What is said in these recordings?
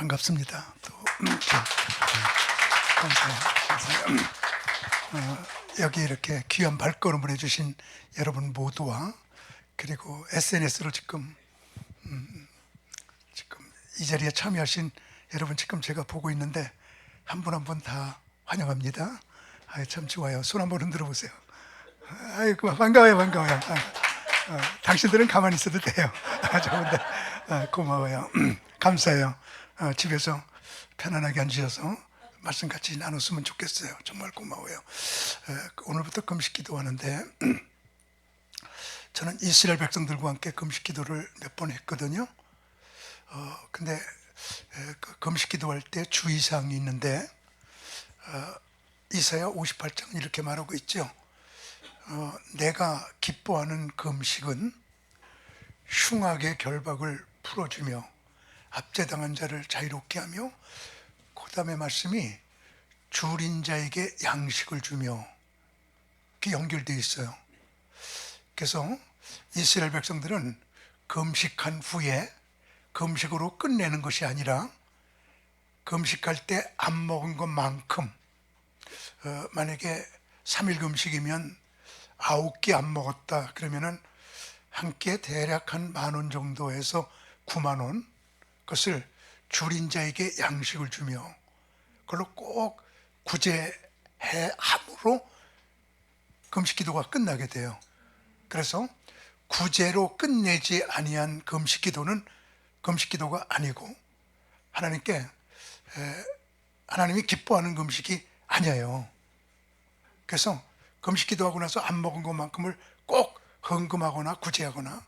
반갑습니다. 또 감사해요. 여기 이렇게 귀한 발걸음을 해주신 여러분 모두와 그리고 SNS로 지금 이 자리에 참여하신 여러분 지금 제가 보고 있는데 한 분 한 분 다 환영합니다. 참 좋아요. 손 한번 흔들어 보세요. 아이고 반가워요. 당신들은 가만히 있어도 돼요. 좋은데 고마워요. 감사해요. 집에서 편안하게 앉으셔서 말씀 같이 나눴으면 좋겠어요. 정말 고마워요. 오늘부터 금식 기도하는데 저는 이스라엘 백성들과 함께 금식 기도를 몇 번 했거든요. 근데 그 금식 기도할 때 주의사항이 있는데 이사야 58장은 이렇게 말하고 있죠. 내가 기뻐하는 금식은 흉악의 결박을 풀어주며 압제당한 자를 자유롭게 하며, 그 다음에 말씀이 줄인 자에게 양식을 주며, 그게 연결되어 있어요. 그래서 이스라엘 백성들은 금식한 후에 금식으로 끝내는 것이 아니라 금식할 때 안 먹은 것만큼, 만약에 3일 금식이면 9끼 안 먹었다 그러면은 한 끼에 대략 한 10,000원 정도에서 90,000원, 그것을 줄인 자에게 양식을 주며 그걸로 꼭 구제해 함으로 금식 기도가 끝나게 돼요. 그래서 구제로 끝내지 아니한 금식 기도는 금식 기도가 아니고 하나님이 기뻐하는 금식이 아니에요. 그래서 금식 기도하고 나서 안 먹은 것만큼을 꼭 헌금하거나 구제하거나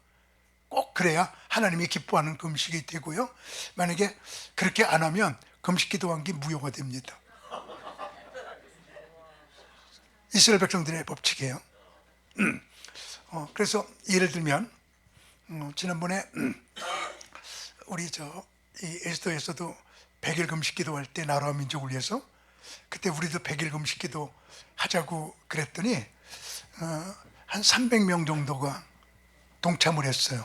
꼭 그래야 하나님이 기뻐하는 금식이 되고요. 만약에 그렇게 안 하면 금식 기도한 게 무효가 됩니다. 이스라엘 백성들의 법칙이에요. 그래서 예를 들면 지난번에 우리 이 에스더에서도 100일 금식 기도할 때 나라와 민족을 위해서 그때 우리도 100일 금식 기도 하자고 그랬더니 한 300명 정도가 동참을 했어요.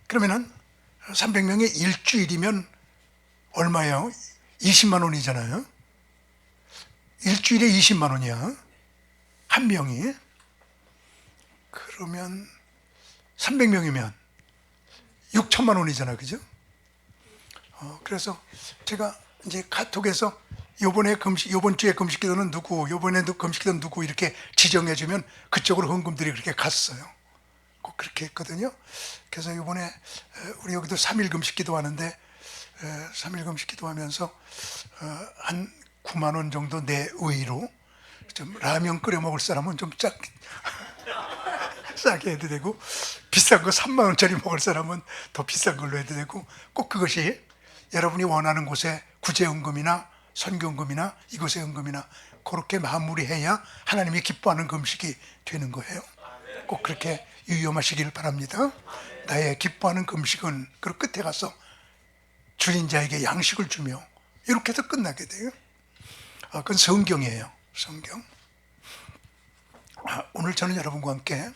그러면은 300명이 일주일이면 얼마예요? 20만 원이잖아요. 일주일에 20만 원이야. 한 명이. 그러면 300명이면 6천만 원이잖아. 그죠? 그래서 제가 이제 카톡에서 이번 주에 금식 기도는 누구, 이번에도 금식 기도는 누구 이렇게 지정해주면 그쪽으로 헌금들이 그렇게 갔어요. 꼭 그렇게 했거든요. 그래서 이번에 우리 여기도 3일 금식 기도하는데 3일 금식 기도하면서 한 9만 원 정도 내 의로 좀 라면 끓여 먹을 사람은 좀 싸게 해도 되고, 비싼 거 3만 원짜리 먹을 사람은 더 비싼 걸로 해도 되고, 꼭 그것이 여러분이 원하는 곳에 구제헌금이나 선교헌금이나 이곳의 헌금이나 그렇게 마무리해야 하나님이 기뻐하는 금식이 되는 거예요. 꼭 그렇게 유념하시길 바랍니다. 나의 기뻐하는 금식은 그 끝에 가서 줄인 자에게 양식을 주며 이렇게 해서 끝나게 돼요. 그건 성경이에요. 성경. 오늘 저는 여러분과 함께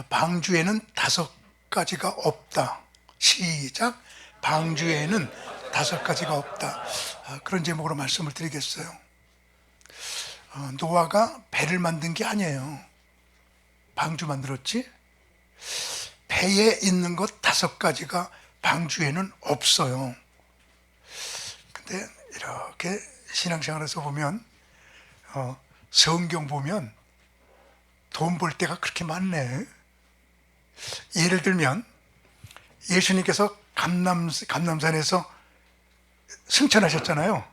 방주에는 5가지가 없다. 시작. 방주에는 5가지가 없다. 그런 제목으로 말씀을 드리겠어요. 노아가 배를 만든 게 아니에요. 방주 만들었지? 배에 있는 것 5가지가 방주에는 없어요. 근데 이렇게 신앙생활에서 보면 성경 보면 돈 벌 때가 그렇게 많네. 예를 들면 예수님께서 감남산에서 승천하셨잖아요.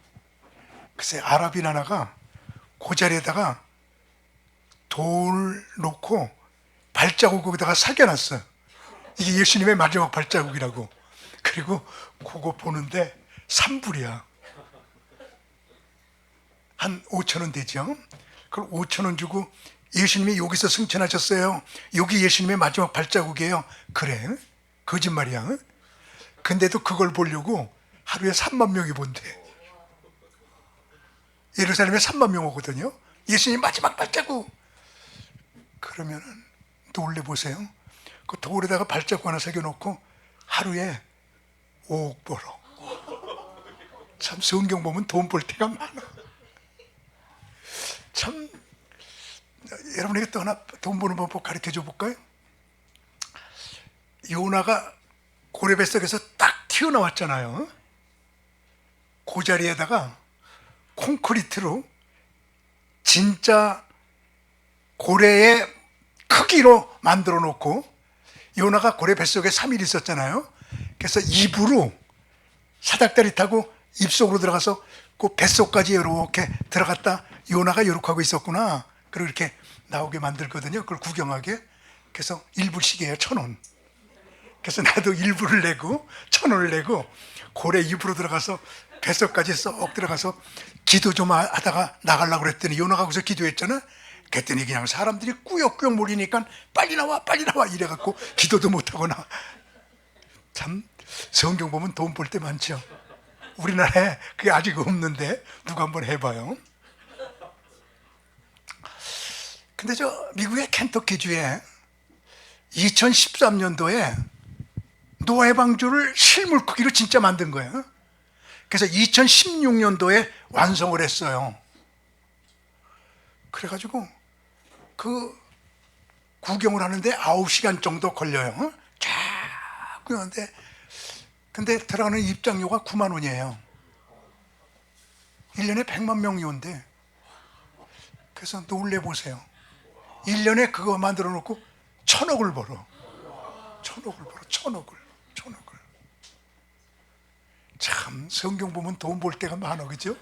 글쎄 아랍인 하나가 그 자리에다가 돌 놓고 발자국 거기다가 새겨놨어요. 이게 예수님의 마지막 발자국이라고. 그리고 그거 보는데 3불이야. 한 5,000원 되죠. 그걸 5,000원 주고 예수님이 여기서 승천하셨어요. 여기 예수님의 마지막 발자국이에요. 그래? 거짓말이야. 근데도 그걸 보려고 하루에 3만 명이 본대. 예루살렘에 3만 명 오거든요. 예수님 마지막 발자국. 그러면은 놀래 보세요. 그 돌에다가 발자국 하나 새겨놓고 하루에 5억 벌어. 참 성경 보면 돈 벌 때가 많아. 참 여러분에게 또 하나 돈 버는 방법 가르쳐 줘 볼까요? 요나가 고래 뱃속에서 딱 튀어나왔잖아요. 그 자리에다가 콘크리트로 진짜 고래의 크기로 만들어 놓고, 요나가 고래 뱃속에 3일 있었잖아요. 그래서 입으로 사닥다리 타고 입속으로 들어가서 그 뱃속까지 이렇게 들어갔다 요나가 이렇게 하고 있었구나, 그리고 이렇게 나오게 만들거든요. 그걸 구경하게. 그래서 1불씩이에요. 1,000원. 그래서 나도 1불을 내고 1,000원을 내고 고래 입으로 들어가서 뱃속까지 쏙 들어가서 기도 좀 하다가 나가려고 그랬더니, 요나가 거기서 기도했잖아. 그랬더니 그냥 사람들이 꾸역꾸역 몰리니까 빨리 나와 빨리 나와 이래갖고 기도도 못하거나. 참 성경 보면 돈 벌 때 많죠. 우리나라에 그게 아직 없는데 누가 한번 해봐요. 근데 저 미국의 켄터키주에 2013년도에 노아의 방주를 실물 크기로 진짜 만든 거예요. 그래서 2016년도에 완성을 했어요. 그래가지고 그 구경을 하는데 9시간 정도 걸려요. 쫙 그런데 근데 들어가는 입장료가 9만 원이에요. 1년에 100만 명이 온대. 그래서 놀래보세요. 1년에 그거 만들어 놓고 1,000억을 벌어. 1,000억을 벌어. 1,000억을. 참 성경 보면 돈 벌 때가 많아, 그죠?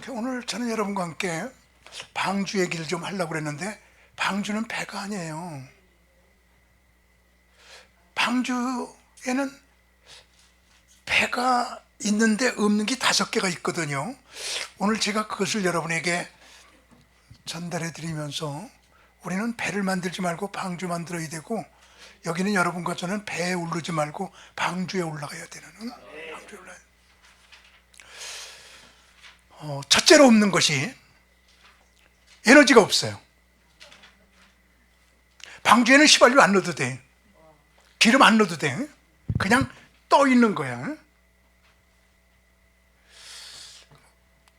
오늘 저는 여러분과 함께 방주 얘기를 좀 하려고 그랬는데, 방주는 배가 아니에요. 방주에는 배가 있는데 없는 게 5개가 있거든요. 오늘 제가 그것을 여러분에게 전달해 드리면서, 우리는 배를 만들지 말고 방주 만들어야 되고, 여기는 여러분과 저는 배에 오르지 말고 방주에 올라가야 되는, 방주에 올라야 돼요. 첫째로 없는 것이 에너지가 없어요. 방주에는 휘발유 안 넣어도 돼. 기름 안 넣어도 돼. 그냥 떠 있는 거야.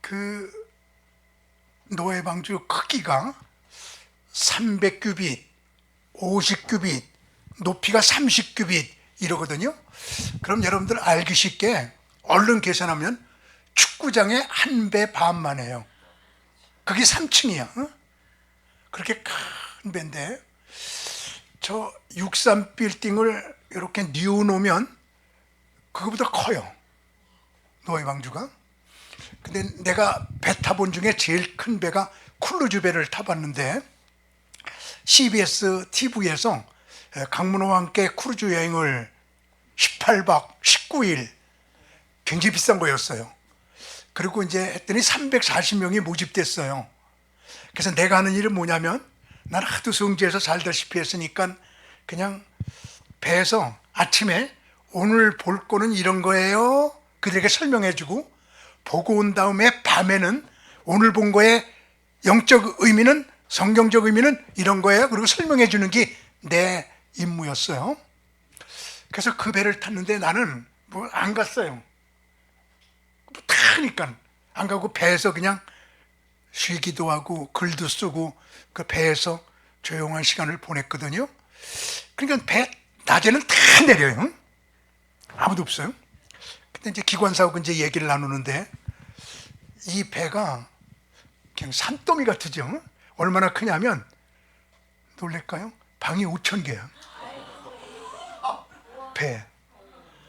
그 노아의 방주 크기가 300규빗, 50규빗, 높이가 30규빗 이러거든요. 그럼 여러분들 알기 쉽게 얼른 계산하면 축구장의 1배 반만 해요. 그게 3층이야. 그렇게 큰 배인데, 저 63 빌딩을 이렇게 뉘어놓으면 그거보다 커요, 노아의 방주가. 근데 내가 배 타본 중에 제일 큰 배가 크루즈 배를 타봤는데, CBS TV에서 강문호와 함께 크루즈 여행을 18박 19일, 굉장히 비싼 거였어요. 그리고 이제 했더니 340명이 모집됐어요. 그래서 내가 하는 일은 뭐냐면, 난 하도 성지에서 살다시피 했으니까 그냥 배에서 아침에 오늘 볼 거는 이런 거예요 그들에게 설명해주고, 보고 온 다음에 밤에는 오늘 본 거에 영적 의미는, 성경적 의미는 이런 거예요 그리고 설명해 주는 게 내 임무였어요. 그래서 그 배를 탔는데 나는 뭐 안 갔어요. 뭐 타니까 안 가고 배에서 그냥 쉬기도 하고 글도 쓰고 그 배에서 조용한 시간을 보냈거든요. 그러니까 배 낮에는 다 내려요. 아무도 없어요. 근데 이제 기관사하고 이제 얘기를 나누는데, 이 배가 그냥 산더미 같으죠. 얼마나 크냐면, 놀랄까요? 방이 5,000개야. 배.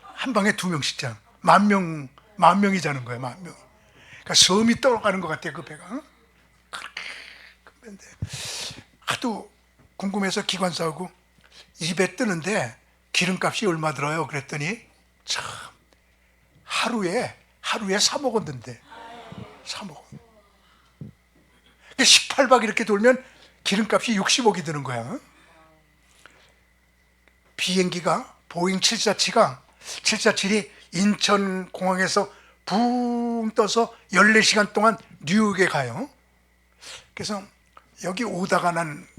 한 방에 2명씩 자. 10,000명이 자는 거야, 10,000명. 그러니까 섬이 떠가는 것 같아요, 그 배가. 그렇게 큰 배인데. 하도 궁금해서 기관사하고 이 배 뜨는데 기름값이 얼마 들어요? 그랬더니 참 하루에 3억 원 든대. 3억 원. 18박 이렇게 돌면 기름값이 60억이 드는 거야. 비행기가 보잉 747이 인천공항에서 붕 떠서 14시간 동안 뉴욕에 가요. 그래서 여기 오다가 난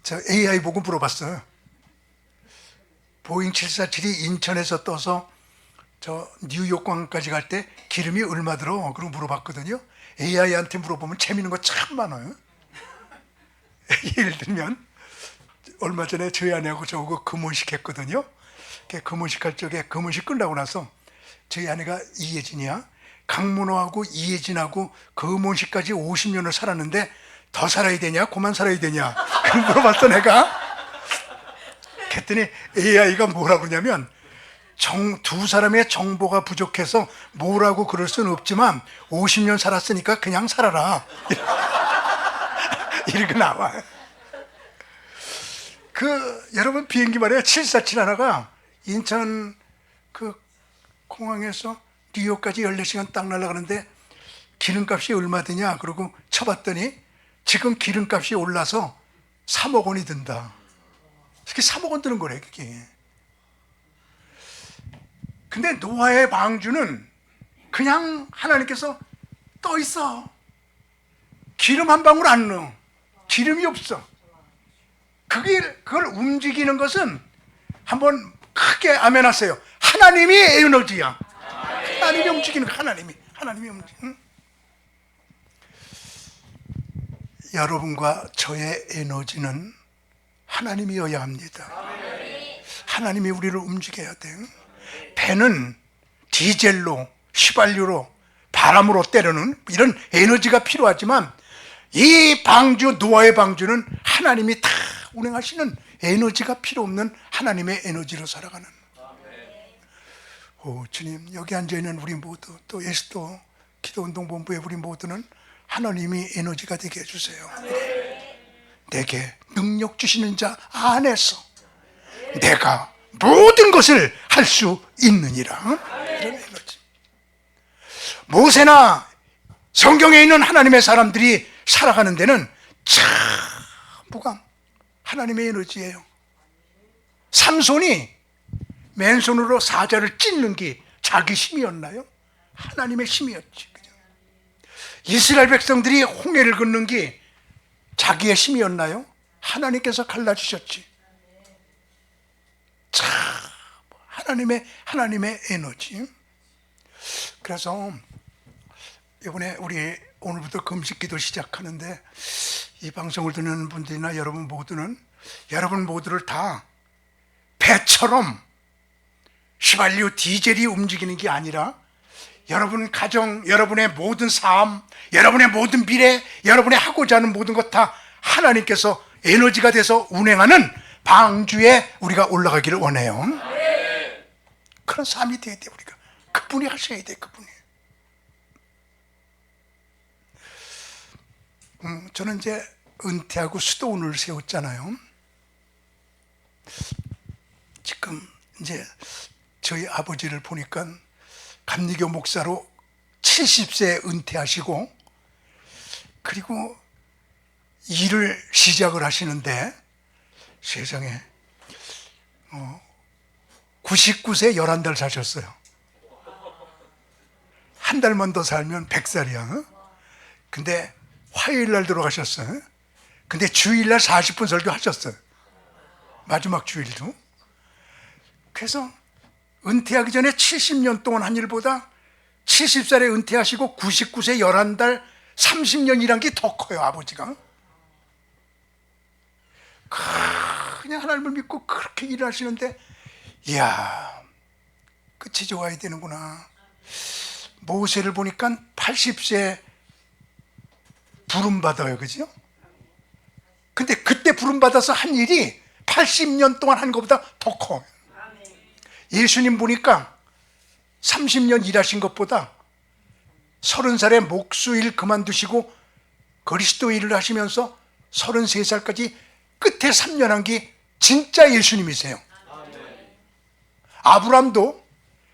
저 AI 보고 물어봤어요. 보잉 747이 인천에서 떠서 저 뉴욕공항까지 갈 때 기름이 얼마 들어? 그러고 물어봤거든요. AI한테 물어보면 재밌는 거 참 많아요. 예를 들면 얼마 전에 저희 아내하고 저하고 금혼식 했거든요. 금혼식 할 적에 금혼식 끝나고 나서 저희 아내가 이예진이야. 강문호하고 이예진하고 금혼식까지 50년을 살았는데 더 살아야 되냐? 그만 살아야 되냐? 그걸 물어봤어 내가. 그랬더니 AI가 뭐라고 그러냐면 두 사람의 정보가 부족해서 뭐라고 그럴 수는 없지만 50년 살았으니까 그냥 살아라. 이렇게 나와. 여러분 비행기 말이에요. 747 하나가 인천 그 공항에서 뉴욕까지 14시간 딱 날아가는데 기름값이 얼마 드냐? 그러고 쳐봤더니 지금 기름값이 올라서 3억 원이 든다. 그게 3억 원 드는 거래, 그게. 근데 노아의 방주는 그냥 하나님께서 떠 있어. 기름 한 방울 안 넣어. 기름이 없어. 그걸 움직이는 것은 한번 크게 아멘 하세요. 하나님이 에너지야. 하나님이 움직이는 거, 하나님이 움직이는. 여러분과 저의 에너지는 하나님이어야 합니다. 하나님이 우리를 움직여야 돼요. 배는 디젤로, 휘발유로, 바람으로 때려는 이런 에너지가 필요하지만 이 방주, 노아의 방주는 하나님이 다 운행하시는 에너지가 필요 없는 하나님의 에너지로 살아가는. 오, 주님, 여기 앉아있는 우리 모두, 또 예수도 기도운동본부의 우리 모두는 하나님이 에너지가 되게 해주세요. 내게 능력 주시는 자 안에서 내가 모든 것을 할 수 있느니라. 이런 에너지. 모세나 성경에 있는 하나님의 사람들이 살아가는 데는 전부가 하나님의 에너지예요. 삼손이 맨손으로 사자를 찢는 게 자기 힘이었나요? 하나님의 힘이었지. 이스라엘 백성들이 홍해를 걷는 게 자기의 힘이었나요? 하나님께서 갈라주셨지. 참 하나님의 에너지. 그래서 이번에 우리 오늘부터 금식기도 시작하는데 이 방송을 듣는 분들이나 여러분 모두는 여러분 모두를 다 배처럼 휘발유 디젤이 움직이는 게 아니라 여러분 가정, 여러분의 모든 삶, 여러분의 모든 미래, 여러분의 하고자 하는 모든 것 다 하나님께서 에너지가 돼서 운행하는 방주에 우리가 올라가기를 원해요. 그런 삶이 돼야 돼. 우리가 그분이 하셔야 돼. 그분이. 저는 이제 은퇴하고 수도원을 세웠잖아요. 지금 이제 저희 아버지를 보니까 감리교 목사로 70세에 은퇴하시고 그리고 일을 시작을 하시는데 세상에 99세 11달 사셨어요. 한 달만 더 살면 100살이야. 근데 화요일날 들어가셨어요. 근데 주일날 40분 설교하셨어요. 마지막 주일도. 그래서 은퇴하기 전에 70년 동안 한 일보다 70살에 은퇴하시고 99세 11달 30년 일한 게 더 커요. 아버지가 그냥 하나님을 믿고 그렇게 일을 하시는데 이야, 끝이 좋아야 되는구나. 모세를 보니까 80세 부름받아요. 그죠? 근데 그때 부름받아서 한 일이 80년 동안 한 것보다 더 커. 예수님 보니까 30년 일하신 것보다 30살에 목수일 그만두시고 그리스도 일을 하시면서 33살까지 끝에 3년 한 게 진짜 예수님이세요. 아브람도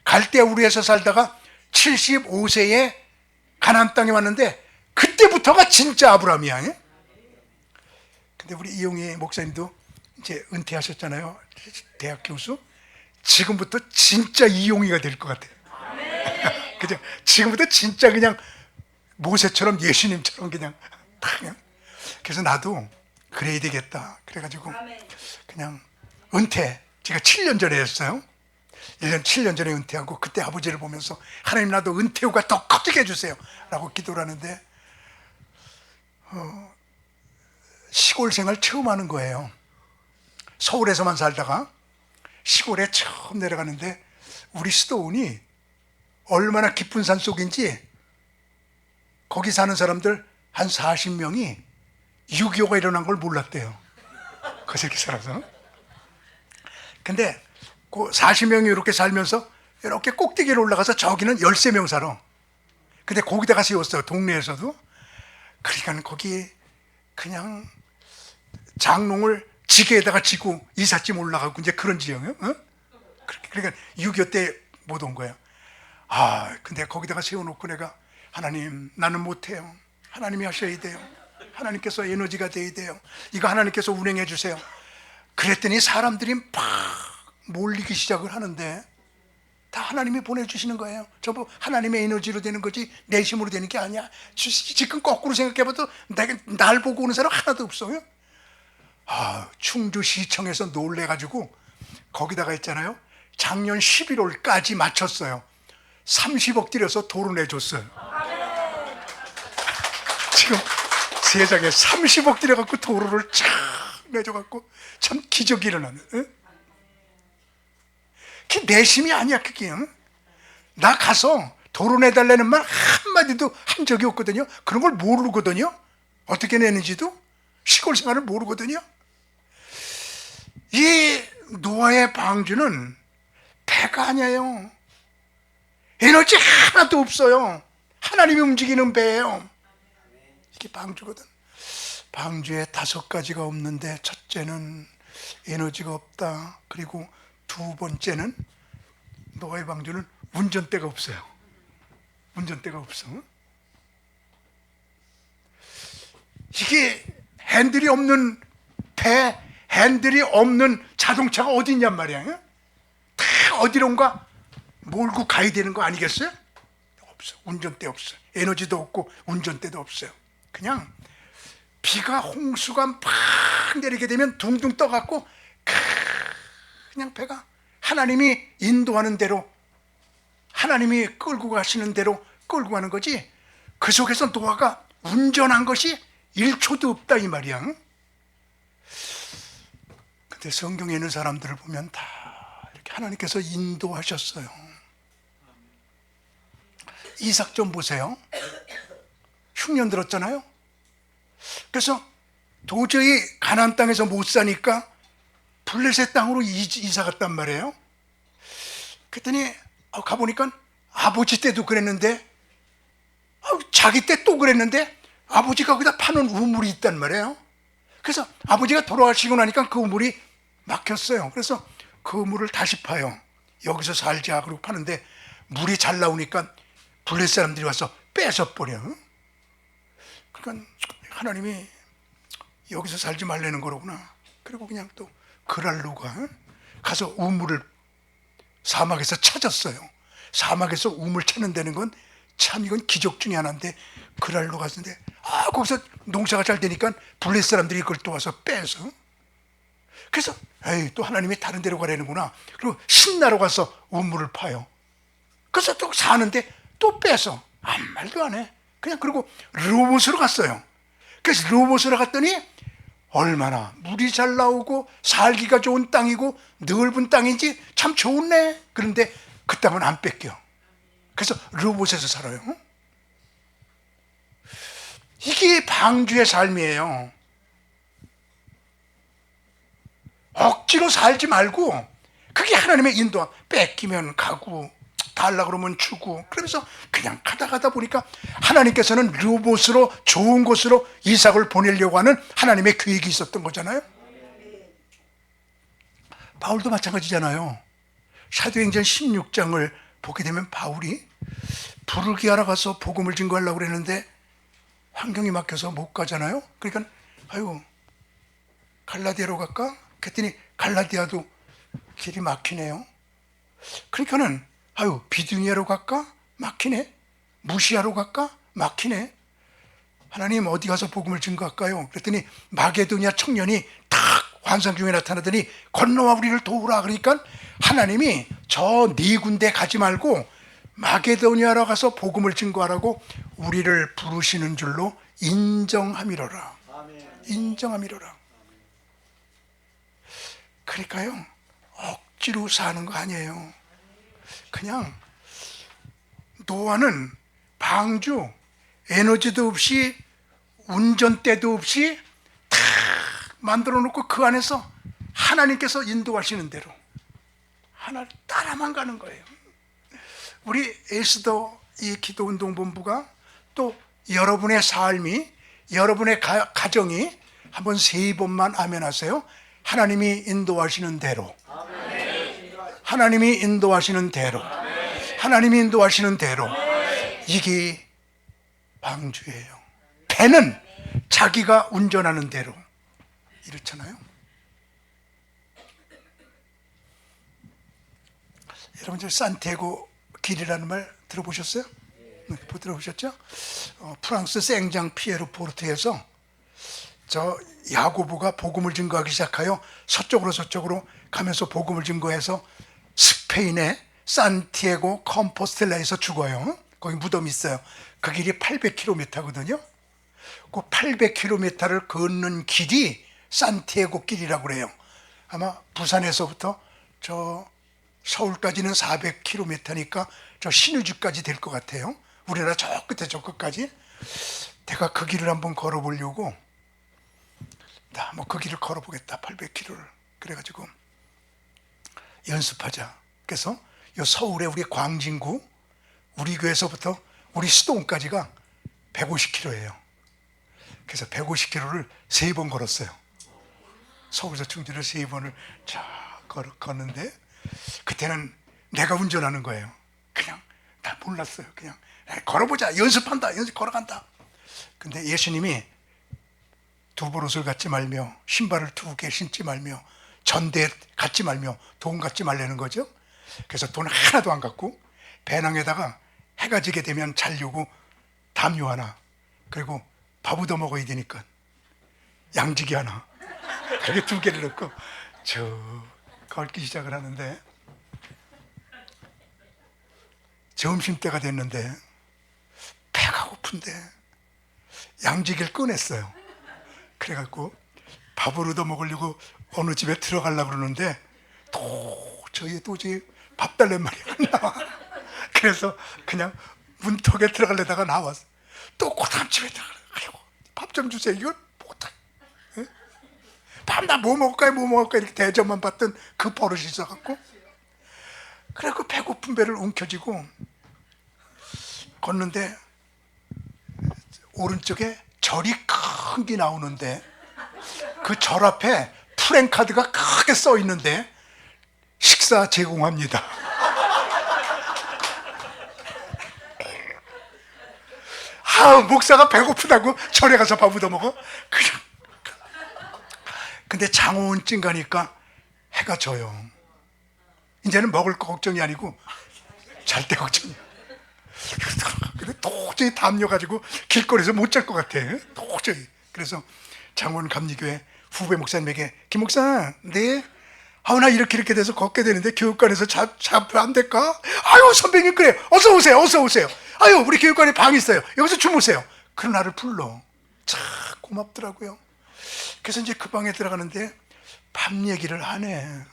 갈대아 우르에서 살다가 75세에 가나안 땅에 왔는데 그때부터가 진짜 아브람이야. 근데 우리 이용희 목사님도 이제 은퇴하셨잖아요. 대학 교수. 지금부터 진짜 이용희가 될 것 같아요. 그죠? 지금부터 진짜 그냥 모세처럼 예수님처럼 그냥. 그래서 나도 그래야 되겠다. 그래가지고 그냥 은퇴 제가 7년 전에 했어요. 7년 전에 은퇴하고 그때 아버지를 보면서 하나님 나도 은퇴 후가 더 커지게 해주세요 라고 기도를 하는데 시골 생활 처음 하는 거예요. 서울에서만 살다가 시골에 처음 내려가는데 우리 수도원이 얼마나 깊은 산 속인지 거기 사는 사람들 한 40명이 6.25가 일어난 걸 몰랐대요. 거기 살아서. 근데 그 40명이 이렇게 살면서 이렇게 꼭대기로 올라가서 저기는 13명 살아. 근데 거기다가 세웠어요. 동네에서도. 그러니까 거기 그냥 장롱을 지게에다가 지고 이삿짐 올라가고 이제 그런 지형이에요. 어? 그러니까 6.25 때 못 온 거예요. 근데 거기다가 세워놓고 내가 하나님 나는 못해요. 하나님이 하셔야 돼요. 하나님께서 에너지가 돼야 돼요. 이거 하나님께서 운행해 주세요. 그랬더니 사람들이 막 몰리기 시작을 하는데 다 하나님이 보내주시는 거예요. 전부 하나님의 에너지로 되는 거지 내 힘으로 되는 게 아니야. 지금 거꾸로 생각해봐도 날 보고 오는 사람 하나도 없어요. 충주시청에서 놀래가지고 거기다가 했잖아요. 작년 11월까지 마쳤어요. 30억 들여서 도로 내줬어요. 지금 세상에 30억 들여갖고 도로를 쫙 내줘갖고 참 기적이 일어나는. 응? 그게 내심이 아니야 그게. 응? 나 가서 도로 내달라는 말 한마디도 한 적이 없거든요. 그런 걸 모르거든요. 어떻게 내는지도 시골 생활을 모르거든요. 이 노아의 방주는 배가 아니에요. 에너지 하나도 없어요. 하나님이 움직이는 배예요. 이게 방주거든. 방주에 5가지가 없는데 첫째는 에너지가 없다. 그리고 두 번째는 노아의 방주는 운전대가 없어요. 운전대가 없어. 이게 핸들이 없는 배, 핸들이 없는 자동차가 어디 있냔 말이야. 다 어디론가 몰고 가야 되는 거 아니겠어요? 없어. 운전대 없어. 에너지도 없고 운전대도 없어요. 그냥 비가 홍수가 막 내리게 되면 둥둥 떠갖고 그냥 배가 하나님이 인도하는 대로 하나님이 끌고 가시는 대로 끌고 가는 거지 그 속에서 노아가 운전한 것이 1초도 없다 이 말이야. 근데 성경에 있는 사람들을 보면 다 이렇게 하나님께서 인도하셨어요. 이삭 좀 보세요. 흉년 들었잖아요. 그래서 도저히 가나안 땅에서 못 사니까 블레셋 땅으로 이사 갔단 말이에요. 그랬더니 가보니까 아버지 때도 그랬는데 자기 때 또 그랬는데 아버지가 거기다 파는 우물이 있단 말이에요. 그래서 아버지가 돌아가시고 나니까 그 우물이 막혔어요. 그래서 그 우물을 다시 파요. 여기서 살자 그러고 파는데 물이 잘 나오니까 블레셋 사람들이 와서 뺏어버려. 그러니까 하나님이 여기서 살지 말라는 거로구나. 그리고 그냥 또 그랄로가 가서 우물을 사막에서 찾았어요. 사막에서 우물 찾는다는 건 참 이건 기적 중에 하나인데 그랄로 갔는데 거기서 농사가 잘 되니까 블레셋 사람들이 그걸 또 와서 빼서 그래서 또 하나님이 다른 데로 가려는구나. 그리고 신나러 가서 우물을 파요. 그래서 또 사는데 또 빼서 아무 말도 안 해. 그냥 그리고 르호봇으로 갔어요. 그래서 르호봇으로 갔더니 얼마나 물이 잘 나오고 살기가 좋은 땅이고 넓은 땅인지 참 좋네. 그런데 그 땅은 안 뺏겨. 그래서 르호봇에서 살아요. 이게 방주의 삶이에요. 억지로 살지 말고 그게 하나님의 인도. 뺏기면 가고 달라 그러면 주고 그러면서 그냥 가다 보니까 하나님께서는 르호봇으로 좋은 곳으로 이삭을 보내려고 하는 하나님의 계획이 있었던 거잖아요. 바울도 마찬가지잖아요. 사도행전 16장을 보게 되면 바울이 부르기아라 가서 복음을 증거하려고 그랬는데 환경이 막혀서 못 가잖아요. 그러니까 갈라디아로 갈까? 그랬더니 갈라디아도 길이 막히네요. 그러니까는 비두니아로 갈까? 막히네. 무시아로 갈까? 막히네. 하나님 어디 가서 복음을 증거할까요? 그랬더니 마게도니아 청년이 탁 환상 중에 나타나더니 건너와 우리를 도우라. 그러니까 하나님이 저 네 군데 가지 말고 마게도니아로 가서 복음을 증거하라고 우리를 부르시는 줄로 인정함이로라. 인정함이로라. 그러니까요, 억지로 사는 거 아니에요. 그냥 노아는 방주, 에너지도 없이 운전대도 없이 다 만들어 놓고 그 안에서 하나님께서 인도하시는 대로 하나를 따라만 가는 거예요. 우리 에스더 이 기도운동본부가 또 여러분의 삶이, 여러분의 가정이 한번 3번만 아멘 하세요. 하나님이 인도하시는 대로, 하나님이 인도하시는 대로, 하나님이 인도하시는 대로. 이게 방주예요. 배는 자기가 운전하는 대로. 이렇잖아요. 여러분 저 산티아고 길이라는 말 들어보셨어요? 들어보셨죠? 프랑스 생장 피에르 포르트에서 저 야고보가 복음을 증거하기 시작하여 서쪽으로 가면서 복음을 증거해서 스페인의 산티아고 컴포스텔라에서 죽어요. 거기 무덤이 있어요. 그 길이 800km거든요. 그 800km를 걷는 길이 산티아고 길이라고 그래요. 아마 부산에서부터 저 서울까지는 400km니까 저 신의주까지 될 것 같아요. 우리나라 저 끝에 저 끝까지. 내가 그 길을 한번 걸어보려고, 나 뭐 그 길을 걸어보겠다, 800km를. 그래가지고 연습하자. 그래서 요 서울의 우리 광진구, 우리 교회에서부터 우리 수도원까지가 150km예요. 그래서 150km를 3번 걸었어요. 서울에서 충주를 3번을 쫙 걷는데, 그때는 내가 운전하는 거예요. 그냥 나 몰랐어요. 그냥 걸어보자, 연습한다, 걸어간다. 근데 예수님이 두보롯을 갖지 말며 신발을 2개 신지 말며 전대 갖지 말며 돈 갖지 말라는 거죠. 그래서 돈 하나도 안 갖고 배낭에다가 해가 지게 되면 자려고 담요 하나, 그리고 밥 얻어 먹어야 되니까 양지기 하나, 그렇게 2개를 넣고 저 걷기 시작을 하는데, 점심때가 됐는데 배가 고픈데 양지기를 꺼냈어요. 그래갖고 밥을 얻어 먹으려고 어느 집에 들어가려고 그러는데 도저히 밥 달란 말이 안 나와. 그래서 그냥 문턱에 들어가려다가 나왔어. 또 고다음 집에 들어가려고, 밥 좀 주세요. 이걸 못해. 밤나 뭐 먹을까요 이렇게 대접만 받던 그 버릇이 있어갖고, 그래갖고 배고픈 배를 움켜쥐고 걷는데 오른쪽에 절이 큰 게 나오는데 그 절 앞에 프랜카드가 크게 써 있는데 식사 제공합니다. 목사가 배고프다고 절에 가서 밥 얻어 먹어? 그냥. 근데 장호원쯤 가니까 해가 져요. 이제는 먹을 거 걱정이 아니고 잘 때 걱정이야. 근데 도저히 담요가지고 길거리에서 못 잘 것 같아. 도저히. 그래서 장원 감리교회 후배 목사님에게, 김 목사, 네? 나 이렇게 돼서 걷게 되는데 교육관에서 잡 안 될까? 아유 선배님, 그래, 어서 오세요. 아유 우리 교육관에 방 있어요. 여기서 주무세요. 그런 나를 불러. 참 고맙더라고요. 그래서 이제 그 방에 들어가는데 밤 얘기를 하네.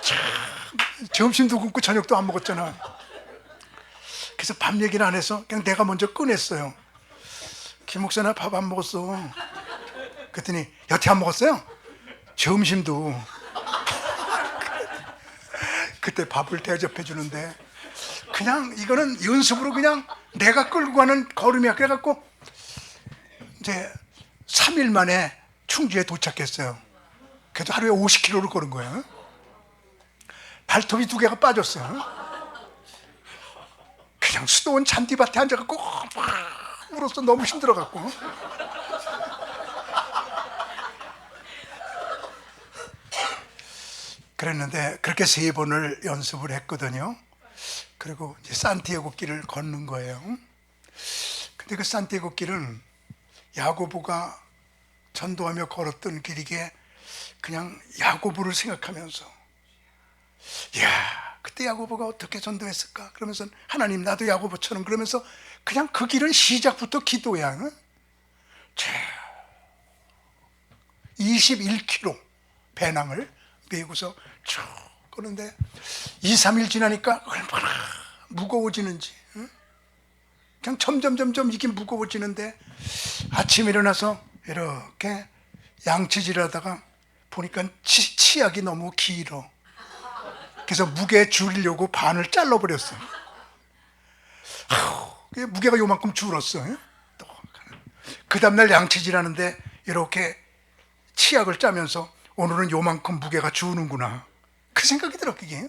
참, 점심도 굶고 저녁도 안 먹었잖아. 그래서 밤 얘기를 안 해서 그냥 내가 먼저 꺼냈어요. 김 목사, 나 밥 안 먹었어. 그랬더니 여태 안 먹었어요? 점심도. 그때 밥을 대접해 주는데, 그냥 이거는 연습으로 그냥 내가 끌고 가는 걸음이야. 그래갖고 이제 3일 만에 충주에 도착했어요. 그래도 하루에 50km를 걸은 거예요. 발톱이 2개가 빠졌어요. 그냥 수도원 잔디밭에 앉아갖고 막 울었어. 너무 힘들어갖고. 그랬는데 그렇게 3번을 연습을 했거든요. 그리고 이제 산티아고 길을 걷는 거예요. 근데 그 산티아고 길은 야고보가 전도하며 걸었던 길이기에 그냥 야고보를 생각하면서, 이야, 그때 야고보가 어떻게 전도했을까? 그러면서 하나님 나도 야고보처럼, 그러면서 그냥 그 길은 시작부터 기도야. 응? 21km 배낭을 메고서 쭉 그런데 2, 3일 지나니까 얼마나 무거워지는지, 응? 그냥 점점 이게 무거워지는데, 아침에 일어나서 이렇게 양치질 하다가 보니까 치약이 너무 길어. 그래서 무게 줄이려고 반을 잘라버렸어. 무게가 요만큼 줄었어. 그 다음날 양치질 하는데 이렇게 치약을 짜면서 오늘은 요만큼 무게가 주는구나, 그 생각이 들어. 그게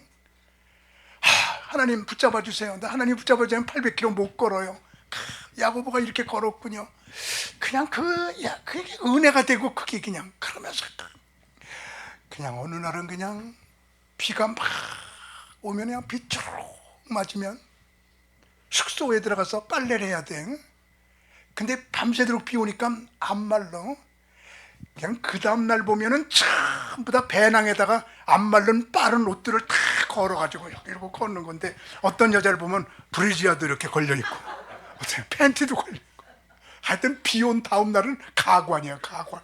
하나님 붙잡아 주세요. 나 하나님 붙잡아 주면 800km 못 걸어요. 야고보가 이렇게 걸었군요. 그냥 그게 은혜가 되고, 그게 그냥 그러면서 그냥 어느 날은 그냥 비가 막 오면 그냥 비 쭉 맞으면 숙소에 들어가서 빨래를 해야 돼. 근데 밤새도록 비 오니까 안 말라. 그냥 그 다음날 보면은 전부 다 배낭에다가 안 마른 빠른 옷들을 다 걸어가지고 이러고 걷는 건데, 어떤 여자를 보면 브래지아도 이렇게 걸려있고, 어떤 팬티도 걸려있고, 하여튼 비 온 다음 날은 가관이야, 가관.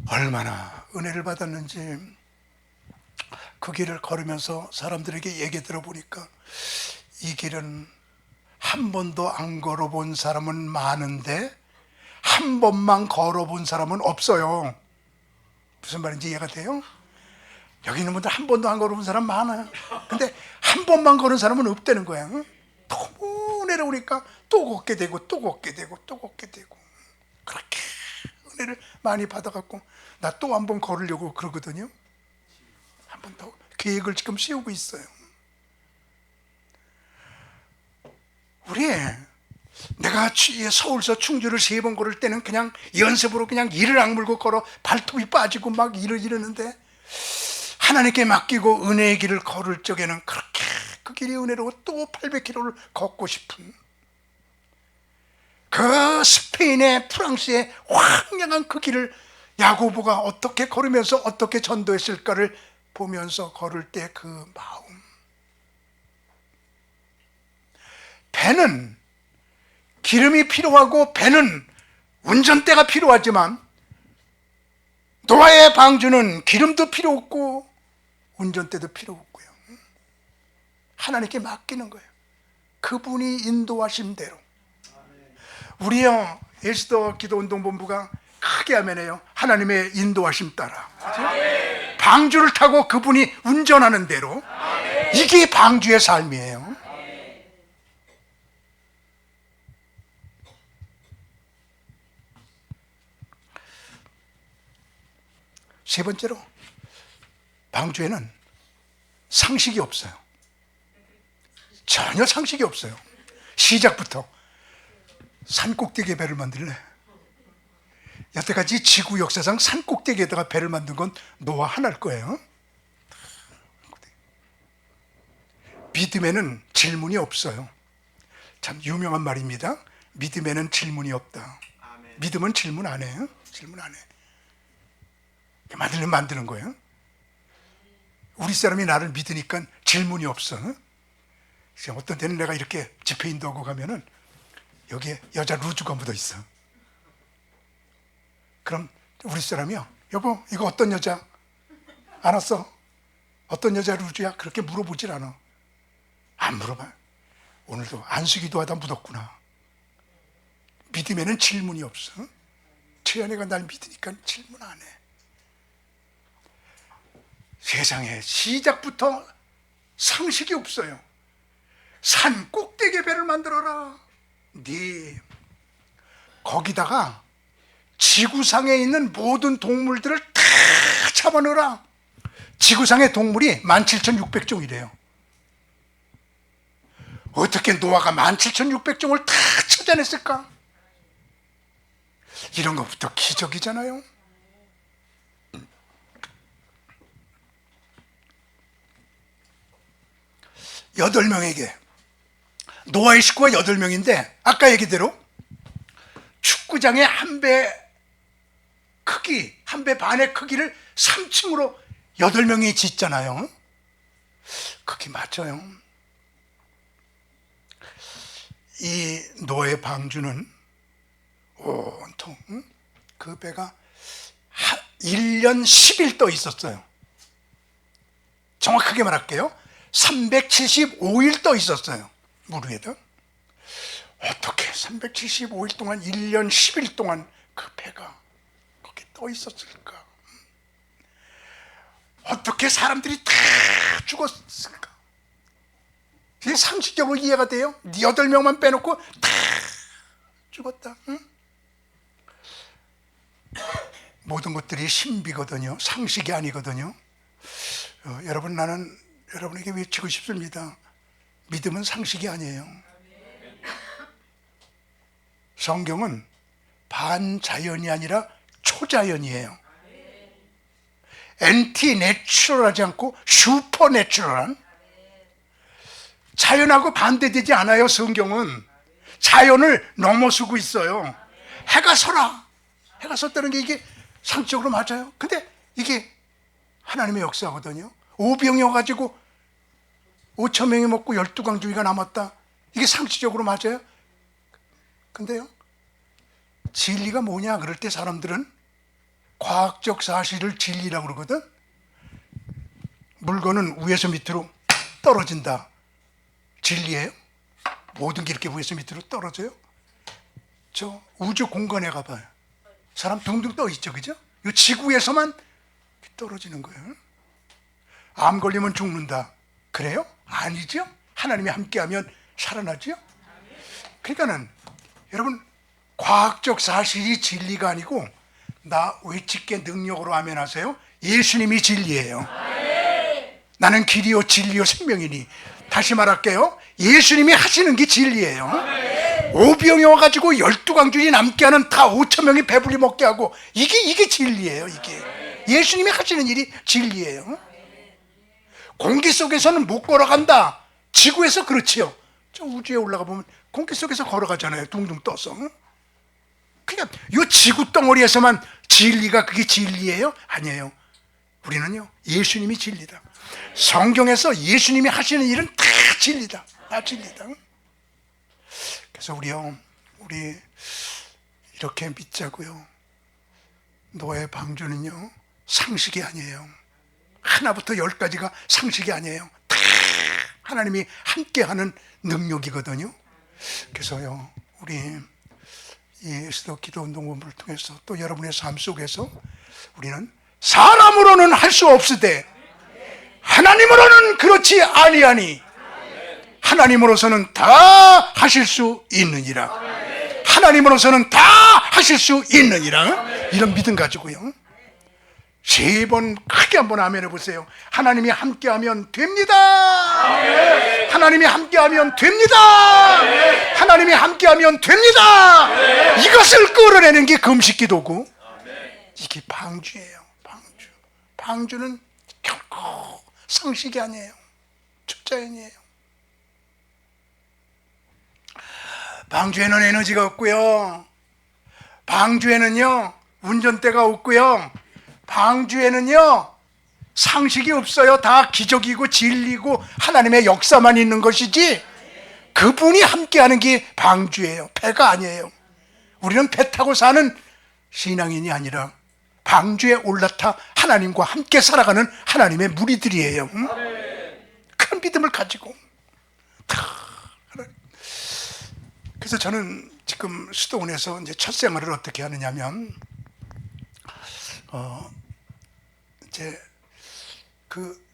얼마나 은혜를 받았는지. 그 길을 걸으면서 사람들에게 얘기 들어보니까 이 길은 한 번도 안 걸어본 사람은 많은데 한 번만 걸어본 사람은 없어요. 무슨 말인지 이해가 돼요? 여기 있는 분들 한 번도 안 걸어본 사람 많아요. 근데 한 번만 걸은 사람은 없다는 거야. 너무 내려오니까 또 걷게 되고 또 걷게 되고 또 걷게 되고, 그렇게 은혜를 많이 받아갖고 나 또 한 번 걸으려고 그러거든요. 한 번 더 계획을 지금 세우고 있어요. 내가 서울서 충주를 3번 걸을 때는 그냥 연습으로 그냥 이를 악물고 걸어 발톱이 빠지고 막 이러는데, 하나님께 맡기고 은혜의 길을 걸을 적에는 그렇게 그 길이 은혜로워 또 800km를 걷고 싶은, 그 스페인의 프랑스의 황량한 그 길을 야고보가 어떻게 걸으면서 어떻게 전도했을까를 보면서 걸을 때 그 마음. 배는 기름이 필요하고 배는 운전대가 필요하지만 노아의 방주는 기름도 필요 없고 운전대도 필요 없고요. 하나님께 맡기는 거예요. 그분이 인도하신 대로. 우리요, 예수도 기도운동본부가 크게 하면해요, 하나님의 인도하심 따라. 그렇죠? 방주를 타고 그분이 운전하는 대로. 이게 방주의 삶이에요. 세 번째로, 방주에는 상식이 없어요. 전혀 상식이 없어요. 시작부터 산꼭대기에 배를 만들래. 여태까지 지구 역사상 산꼭대기에다가 배를 만든 건 노아 하나일 거예요. 믿음에는 질문이 없어요. 참 유명한 말입니다. 믿음에는 질문이 없다. 믿음은 질문 안 해요. 질문 안 해. 만들면 만드는 거예요. 우리 사람이 나를 믿으니까 질문이 없어. 어떤 때는 내가 이렇게 집회 인도하고 가면은 여기에 여자 루즈가 묻어 있어. 그럼 우리 사람이요, 여보 이거 어떤 여자? 안 왔어? 어떤 여자 루즈야? 그렇게 물어보질 않아. 안 물어봐. 오늘도 안수기도 하다 묻었구나. 믿음에는 질문이 없어. 최연애가 날 믿으니까 질문 안 해. 세상에 시작부터 상식이 없어요. 산 꼭대기에 배를 만들어라. 네. 거기다가 지구상에 있는 모든 동물들을 다 잡아넣어라. 지구상의 동물이 17,600종이래요. 어떻게 노아가 17,600종을 다 찾아냈을까? 이런 것부터 기적이잖아요. 여덟 명에게, 노아의 식구가 8명인데 아까 얘기대로 축구장의 한 배 크기, 한 배 반의 크기를 3층으로 8명이 짓잖아요. 그게 맞아요. 이 노예 방주는 온통 그 배가 1년 10일 떠 있었어요. 정확하게 말할게요. 375일 떠 있었어요. 물 위에다. 어떻게 375일 동안 1년 10일 동안 그 배가 그렇게 떠 있었을까? 어떻게 사람들이 다 죽었을까? 이게 상식적으로 이해가 돼요? 8명만 빼놓고 다 죽었다. 응? 모든 것들이 신비거든요. 상식이 아니거든요. 여러분, 나는 여러분에게 외치고 싶습니다. 믿음은 상식이 아니에요. 성경은 반자연이 아니라 초자연이에요. 엔티 내추럴하지 않고 슈퍼 내추럴한, 자연하고 반대되지 않아요. 성경은 자연을 넘어서고 있어요. 해가 서라, 해가 섰다는 게 이게 상식적으로 맞아요. 근데 이게 하나님의 역사거든요. 오병이 와가지고 5천 명이 먹고 12강주기가 남았다. 이게 상식적으로 맞아요. 근데요, 진리가 뭐냐 그럴 때 사람들은 과학적 사실을 진리라고 그러거든. 물건은 위에서 밑으로 떨어진다, 진리예요? 모든 게 이렇게 위에서 밑으로 떨어져요? 저 우주 공간에 가봐요. 사람 둥둥 떠 있죠, 그죠? 이 지구에서만 떨어지는 거예요. 암 걸리면 죽는다, 그래요? 아니죠. 하나님이 함께하면 살아나죠. 그러니까는 여러분, 과학적 사실이 진리가 아니고, 나 외치게 능력으로 아멘하세요. 예수님이 진리예요. 나는 길이요 진리요 생명이니. 다시 말할게요. 예수님이 하시는 게 진리예요. 오병이 와가지고 12강줄이 남게 하는 다 5천 명이 배불리 먹게 하고, 이게 진리예요. 이게 예수님이 하시는 일이 진리예요. 공기 속에서는 못 걸어간다. 지구에서 그렇지요. 저 우주에 올라가 보면 공기 속에서 걸어가잖아요. 둥둥 떠서. 그냥 이 지구 덩어리에서만 진리가 그게 진리예요? 아니에요. 우리는요, 예수님이 진리다. 성경에서 예수님이 하시는 일은 다 진리다. 다 진리다. 그래서 우리 이렇게 믿자고요. 노예 방주는요, 상식이 아니에요. 하나부터 10까지가 상식이 아니에요. 다 하나님이 함께하는 능력이거든요. 그래서요, 우리 이 스도 기도 운동 본부를 통해서 또 여러분의 삶 속에서 우리는 사람으로는 할 수 없으되 하나님으로는 그렇지 아니하니 하나님으로서는 다 하실 수 있느니라. 하나님으로서는 다 하실 수 있느니라. 이런 믿음 가지고요, 3번 크게 한번 아멘 해보세요. 하나님이 함께하면 됩니다. 하나님이 함께하면 됩니다. 하나님이 함께하면 됩니다. 이것을 끌어내는 게 금식기도고, 이게 방주예요. 방주는 결코 상식이 아니에요. 초자연이에요. 방주에는 에너지가 없고요. 방주에는요, 운전대가 없고요. 방주에는요, 상식이 없어요. 다 기적이고 진리고 하나님의 역사만 있는 것이지, 그분이 함께하는 게 방주예요. 배가 아니에요. 우리는 배 타고 사는 신앙인이 아니라 방주에 올라타 하나님과 함께 살아가는 하나님의 무리들이에요. 큰 믿음을 가지고. 그래서 저는 지금 수도원에서 이제 첫 생활을 어떻게 하느냐면, 이제 그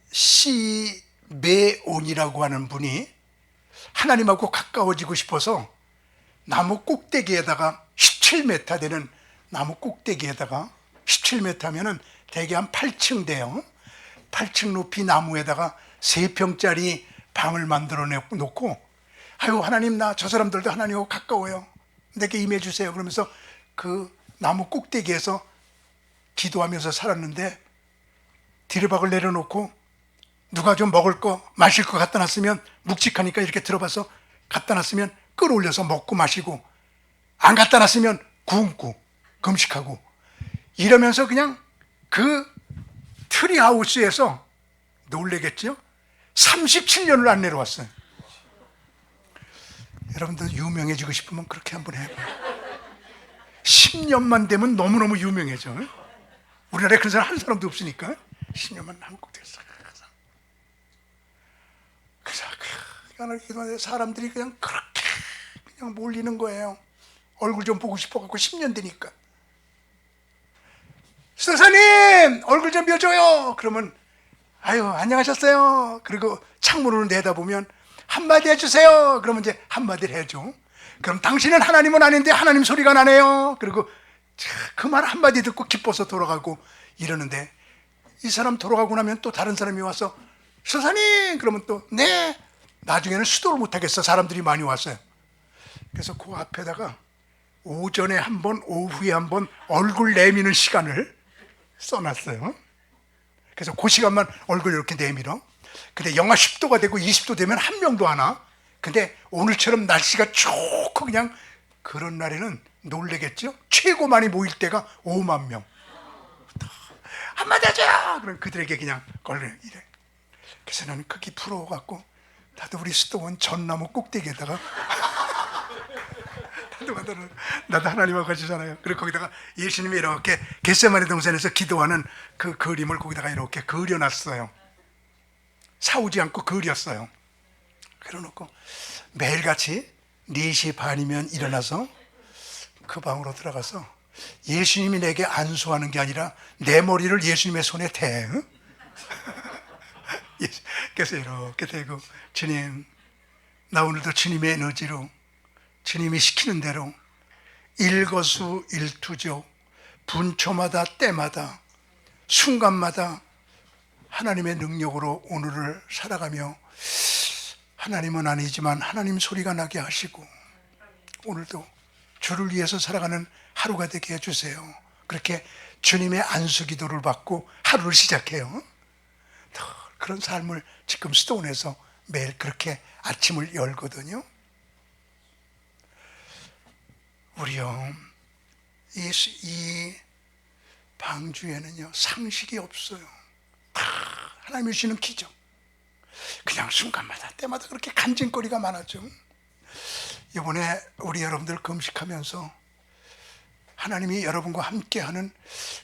시메온이라고 하는 분이 하나님하고 가까워지고 싶어서 나무 꼭대기에다가 17m 되는 나무 꼭대기에다가 17m면은 대개 한 8층 돼요. 8층 높이 나무에다가 3평짜리 방을 만들어 놓고, 아유 하나님, 나 저 사람들도 하나님하고 가까워요, 내게 임해 주세요 그러면서 그 나무 꼭대기에서 기도하면서 살았는데, 디르박을 내려놓고 누가 좀 먹을 거 마실 거 갖다 놨으면, 묵직하니까 이렇게 들어봐서 갖다 놨으면 끌어올려서 먹고 마시고, 안 갖다 놨으면 굶고 금식하고 이러면서 그냥 그 트리하우스에서 놀래겠죠? 37년을 안 내려왔어요. 여러분들 유명해지고 싶으면 그렇게 한번 해봐요. 10년만 되면 너무너무 유명해져. 우리나라에 그런 사람 한 사람도 없으니까 10년만 한국 됐어. 그래서 사람들이 그냥 그렇게 그냥 몰리는 거예요. 얼굴 좀 보고 싶어갖고 10년 되니까. 수도사님 얼굴 좀 벼줘요. 그러면 아유 안녕하셨어요. 그리고 창문으로 내다보면 한마디 해주세요. 그러면 이제 한마디를 해줘. 그럼 당신은 하나님은 아닌데 하나님 소리가 나네요. 그리고 그 말 한마디 듣고 기뻐서 돌아가고 이러는데, 이 사람 돌아가고 나면 또 다른 사람이 와서 수도사님 그러면 또 네. 나중에는 수도를 못하겠어. 사람들이 많이 왔어요. 그래서 그 앞에다가 오전에 한 번, 오후에 한 번 얼굴 내미는 시간을 써놨어요. 그래서 그 시간만 얼굴 이렇게 내밀어. 근데 영하 10도가 되고 20도 되면 한 명도 안 와. 근데 오늘처럼 날씨가 좋고 그냥 그런 날에는 놀래겠죠? 최고 많이 모일 때가 5만 명. 한마디 하자! 그럼 그들에게 그냥 걸려 이래. 그래서 나는 그게 부러워갖고 나도 우리 수도원 전나무 꼭대기에다가 나도 하나님하고 같이잖아요. 그리고 거기다가 예수님이 이렇게 겟세마네 동산에서 기도하는 그 그림을 거기다가 이렇게 그려놨어요. 사오지 않고 그렸어요. 그려놓고 매일같이 4시 반이면 일어나서 그 방으로 들어가서 예수님이 내게 안수하는 게 아니라 내 머리를 예수님의 손에 대. 그래서 이렇게 대고, 주님 나 오늘도 주님의 에너지로 주님이 시키는 대로 일거수일투족 분초마다 때마다 순간마다 하나님의 능력으로 오늘을 살아가며 하나님은 아니지만 하나님 소리가 나게 하시고 오늘도 주를 위해서 살아가는 하루가 되게 해주세요. 그렇게 주님의 안수기도를 받고 하루를 시작해요. 그런 삶을 지금 수도원에서 매일 그렇게 아침을 열거든요. 우리요, 이 방주에는요 상식이 없어요. 하나님이 주시는 기적, 그냥 순간마다 때마다 그렇게 간증거리가 많았죠. 이번에 우리 여러분들 금식하면서 하나님이 여러분과 함께하는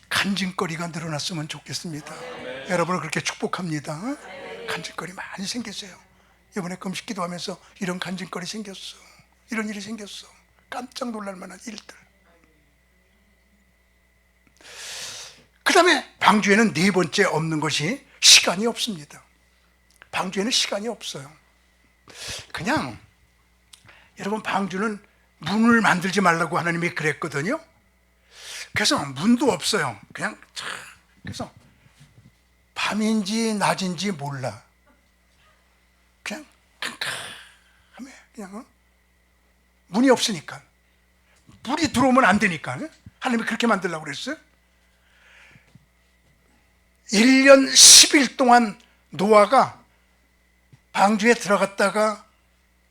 간증거리가 늘어났으면 좋겠습니다. 여러분을 그렇게 축복합니다. 간증거리 많이 생겼어요. 이번에 금식 기도하면서 이런 간증거리 생겼어, 이런 일이 생겼어, 깜짝 놀랄 만한 일들. 그 다음에 방주에는 네 번째 없는 것이 시간이 없습니다. 방주에는 시간이 없어요. 그냥 여러분, 방주는 문을 만들지 말라고 하나님이 그랬거든요. 그래서 문도 없어요. 그냥 그래서 밤인지 낮인지 몰라. 그냥 캄캄하면 그냥 문이 없으니까, 물이 들어오면 안 되니까 하나님이 그렇게 만들려고 그랬어요. 1년 10일 동안 노아가 방주에 들어갔다가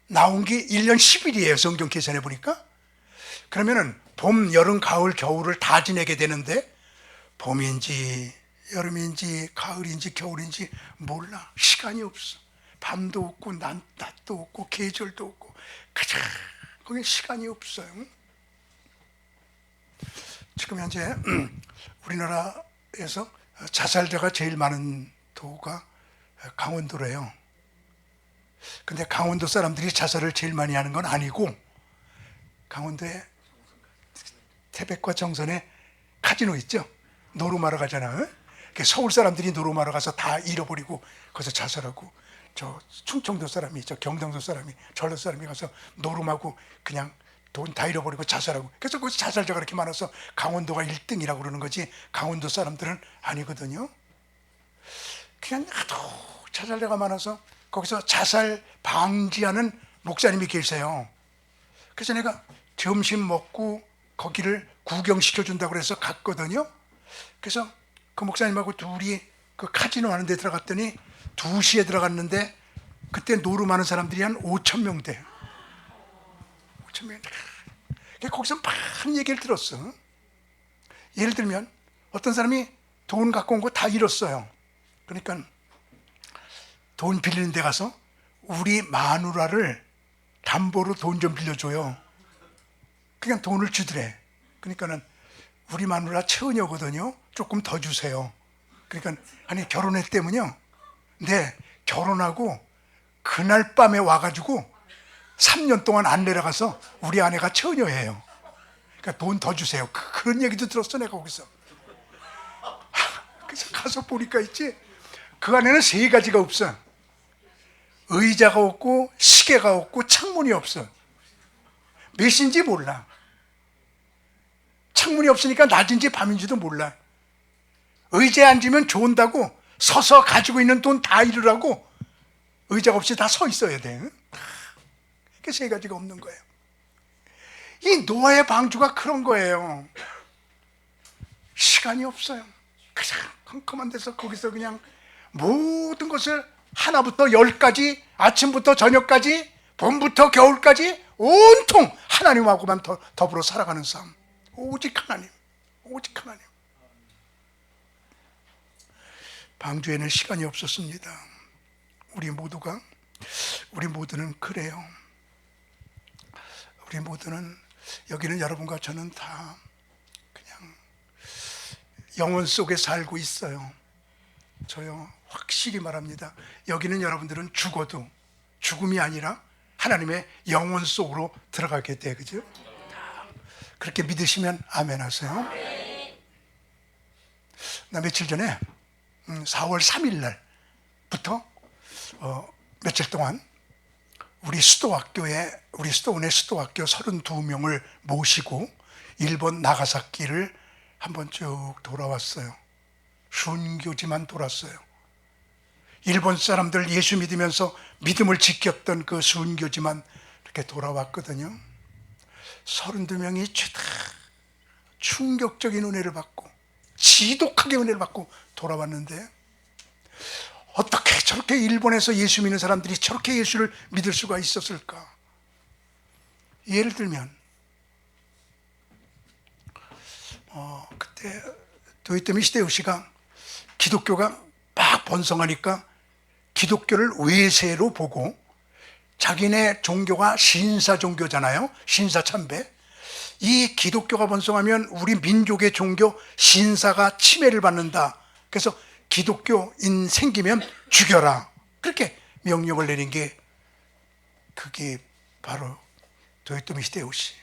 나온 게 1년 10일이에요. 성경 계산해 보니까. 그러면은 봄, 여름, 가을, 겨울을 다 지내게 되는데 봄인지 여름인지 가을인지 겨울인지 몰라. 시간이 없어. 밤도 없고 낮도 없고 계절도 없고 그저 거기 시간이 없어요. 지금 현재 우리나라에서 자살자가 제일 많은 도가 강원도래요. 근데 강원도 사람들이 자살을 제일 많이 하는 건 아니고, 강원도에 태백과 정선에 카지노 있죠? 노름하러 가잖아. 서울 사람들이 노름하러 가서 다 잃어버리고 거기서 자살하고, 저 충청도 사람이, 저 경상도 사람이, 전라도 사람이 가서 노름하고 그냥 돈 다 잃어버리고 자살하고, 그래서 거기서 자살자가 그렇게 많아서 강원도가 1등이라고 그러는 거지, 강원도 사람들은 아니거든요. 그냥 하도 자살자가 많아서 거기서 자살 방지하는 목사님이 계세요. 그래서 내가 점심 먹고 거기를 구경시켜준다고 해서 갔거든요. 그래서 그 목사님하고 둘이 그 카지노 하는 데 들어갔더니 2시에 들어갔는데 그때 노름하는 사람들이 한 5,000명 돼요. 5,000명. 거기서 많은 얘기를 들었어. 예를 들면 어떤 사람이 돈 갖고 온 거 다 잃었어요. 그러니까 돈 빌리는 데 가서 우리 마누라를 담보로 돈 좀 빌려줘요. 그냥 돈을 주더래. 그러니까는 우리 마누라 처녀거든요. 조금 더 주세요. 그러니까 아니 결혼했다면요. 근데 결혼하고 그날 밤에 와가지고 3년 동안 안 내려가서 우리 아내가 처녀예요. 그러니까 돈 더 주세요. 그런 얘기도 들었어 내가 거기서. 그래서 가서 보니까 있지. 그 안에는 3가지가 없어. 의자가 없고 시계가 없고 창문이 없어. 몇인지 몰라. 창문이 없으니까 낮인지 밤인지도 몰라. 의자에 앉으면 좋은다고 서서 가지고 있는 돈 다 잃으라고 의자가 없이 다 서 있어야 돼. 이렇게 3가지가 없는 거예요. 이 노아의 방주가 그런 거예요. 시간이 없어요. 그냥 컴컴한 데서 거기서 그냥 모든 것을 하나부터 10까지 아침부터 저녁까지 봄부터 겨울까지 온통 하나님하고만 더불어 살아가는 삶. 오직 하나님, 오직 하나님. 방주에는 시간이 없었습니다. 우리 모두는 그래요. 우리 모두는 여기는 여러분과 저는 다 그냥 영혼 속에 살고 있어요. 저요 확실히 말합니다. 여기는 여러분들은 죽어도 죽음이 아니라 하나님의 영혼 속으로 들어가게 돼, 그죠? 그렇게 믿으시면 아멘 하세요. 나 며칠 전에 4월 3일 날부터 며칠 동안 우리 수도원의 수도학교 32명을 모시고 일본 나가사키를 한번 쭉 돌아왔어요. 순교지만 돌았어요. 일본 사람들 예수 믿으면서 믿음을 지켰던 그 순교지만 이렇게 돌아왔거든요. 32명이 죄다 충격적인 은혜를 받고 지독하게 은혜를 받고 돌아왔는데 어떻게 저렇게 일본에서 예수 믿는 사람들이 저렇게 예수를 믿을 수가 있었을까? 예를 들면 그때 도요토미 히데요시가 기독교가 막 번성하니까 기독교를 외세로 보고 자기네 종교가 신사 종교잖아요. 신사 참배. 이 기독교가 번성하면 우리 민족의 종교 신사가 침해를 받는다. 그래서 기독교인 생기면 죽여라. 그렇게 명령을 내린 게 그게 바로 도요토미 히데요시.